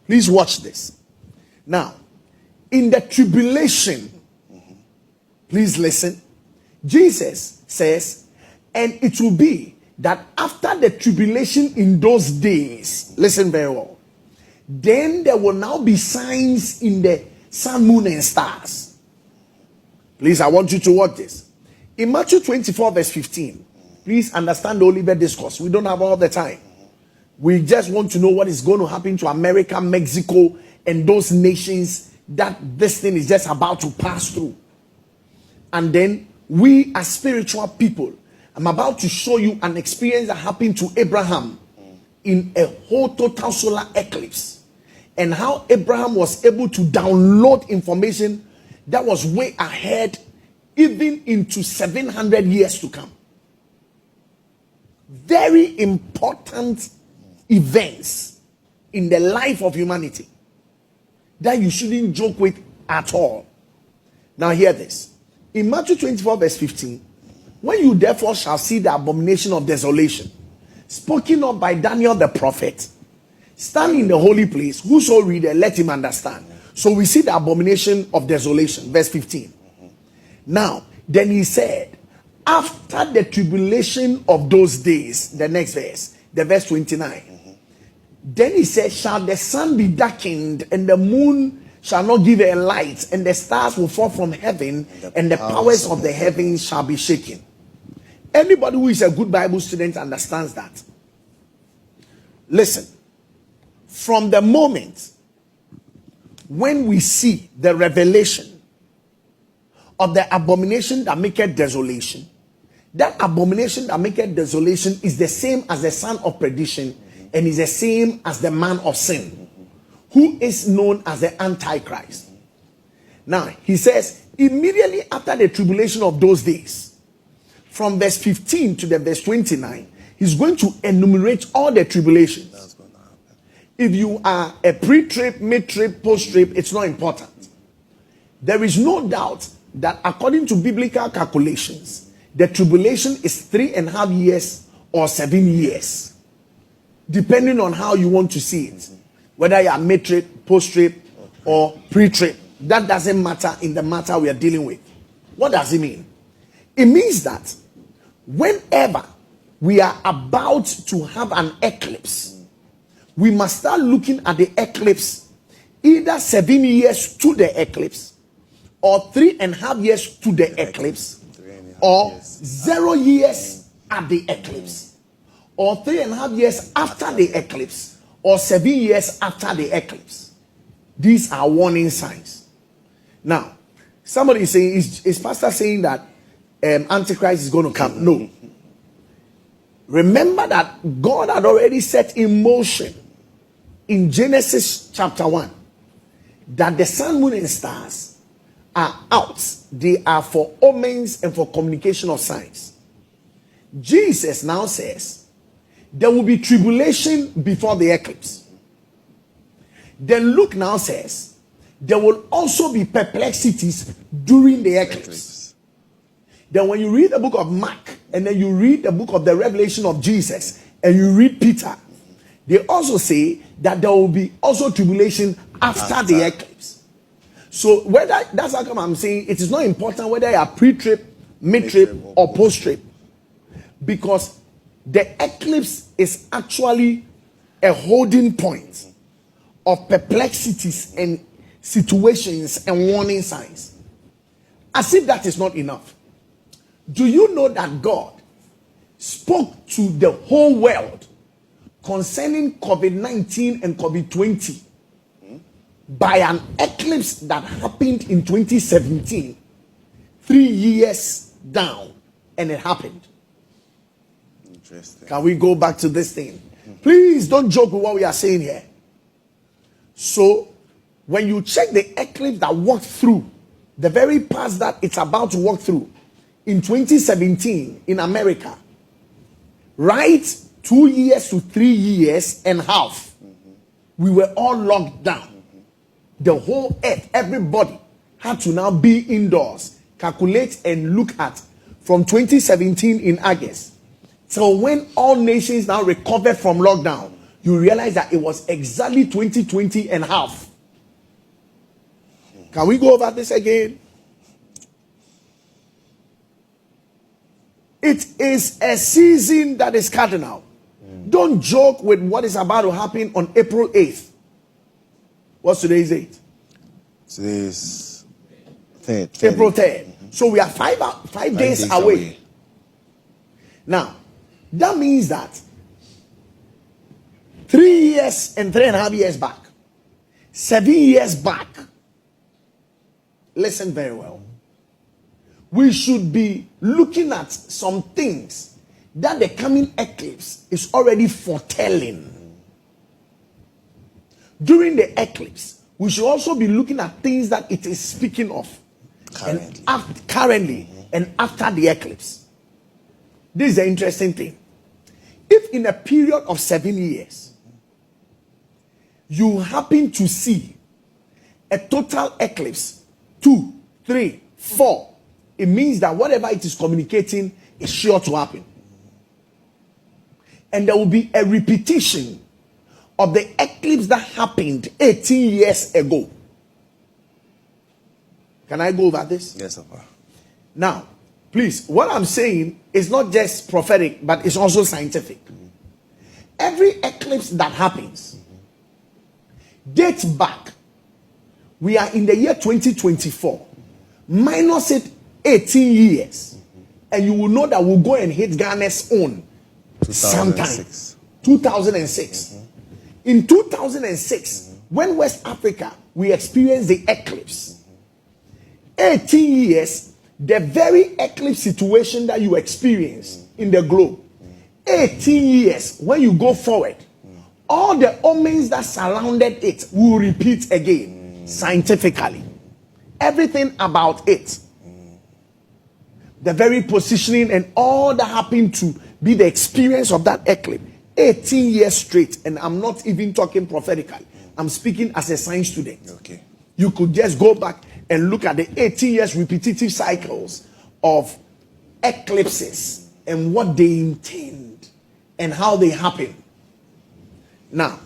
Please watch this. Now, in the tribulation, please listen. Jesus says, and it will be that after the tribulation in those days, listen very well, then there will now be signs in the sun, moon, and stars. Please, I want you to watch this. In Matthew 24, verse 15, please understand the Olivet Discourse. We don't have all the time. We just want to know what is going to happen to America, Mexico, and those nations that this thing is just about to pass through. And then we as spiritual people, I'm about to show you an experience that happened to Abraham in a whole total solar eclipse, and how Abraham was able to download information that was way ahead, even into 700 years to come. Very important events in the life of humanity that you shouldn't joke with at all. Now hear this. In Matthew 24 verse 15, when you therefore shall see the abomination of desolation, spoken of by Daniel the prophet, stand in the holy place, whoso readeth, let him understand. So we see the abomination of desolation, verse 15. Now, then he said, after the tribulation of those days, the next verse, the verse 29. Then he said, shall the sun be darkened, and the moon shall not give a light, and the stars will fall from heaven, and the powers of the heavens shall be shaken. Anybody who is a good Bible student understands that. Listen, from the moment when we see the revelation of the abomination that maketh desolation, that abomination that maketh desolation is the same as the son of perdition, and is the same as the man of sin, who is known as the Antichrist. Now, he says, immediately after the tribulation of those days, from verse 15 to the verse 29, he's going to enumerate all the tribulations. If you are a pre-trib, mid-trib, post-trib, it's not important. There is no doubt that according to biblical calculations, the tribulation is 3.5 years or 7 years, depending on how you want to see it. Whether you are mid-trib, post-trib, or pre-trib, that doesn't matter in the matter we are dealing with. What does it mean? It means that whenever we are about to have an eclipse, we must start looking at the eclipse either 7 years to the eclipse, or 3.5 years to the eclipse, or 0 years at the eclipse, or 3.5 years after the eclipse, or 7 years after the eclipse. These are warning signs. Now, somebody is saying, is Pastor saying that Antichrist is going to come? No. Remember that God had already set in motion in Genesis chapter 1 that the sun, moon, and stars are out. They are for omens and for communication of signs. Jesus now says there will be tribulation before the eclipse. Then Luke now says there will also be perplexities during the eclipse. Then when you read the book of Mark, and then you read the book of the Revelation of Jesus, and you read Peter, they also say that there will be also tribulation after the eclipse. So whether, that's how come I'm saying it is not important whether you are pre-trib, mid-trib, or post-trib, because the eclipse is actually a holding point of perplexities and situations and warning signs. As if that is not enough. Do you know that God spoke to the whole world concerning COVID-19 and COVID-20 by an eclipse that happened in 2017, 3 years down, and it happened? Interesting. Can we go back to this thing? Please don't joke with what we are saying here. So, when you check the eclipse that walked through, the very path that it's about to walk through, in 2017 in America, right 2 years to 3 years and a half, we were all locked down. The whole earth, everybody had to now be indoors, calculate and look at from 2017 in August till when all nations now recovered from lockdown. you realize that it was exactly 2020 and half. Can we go over this again? It is a season that is cardinal. Don't joke with what is about to happen on April 8th. What's today's date? Today's 3rd. April 3rd. So we are five days away. Now, that means that 3 years and 3.5 years back, 7 years back, listen very well, we should be looking at some things that the coming eclipse is already foretelling. During the eclipse, we should also be looking at things that it is speaking of currently and after the eclipse. This is the interesting thing. If in a period of 7 years, you happen to see a total eclipse, 2, 3, 4, it means that whatever it is communicating is sure to happen. And there will be a repetition of the eclipse that happened 18 years ago. Can I go over this? Yes, Papa. Now, please, what I'm saying is not just prophetic, but it's also scientific. Every eclipse that happens dates back. We are in the year 2024. Minus it 18 years. And you will know that we'll go and hit Ghana's own 2006. 2006. In 2006, when West Africa, we experienced the eclipse. 18 years, the very eclipse situation that you experience in the globe. 18 years, when you go forward, all the omens that surrounded it will repeat again, scientifically. Everything about it. The very positioning and all that happened to be the experience of that eclipse. 18 years straight, and I'm not even talking prophetically. I'm speaking as a science student. Okay. You could just go back and look at the 18 years repetitive cycles of eclipses and what they intend and how they happen. Now,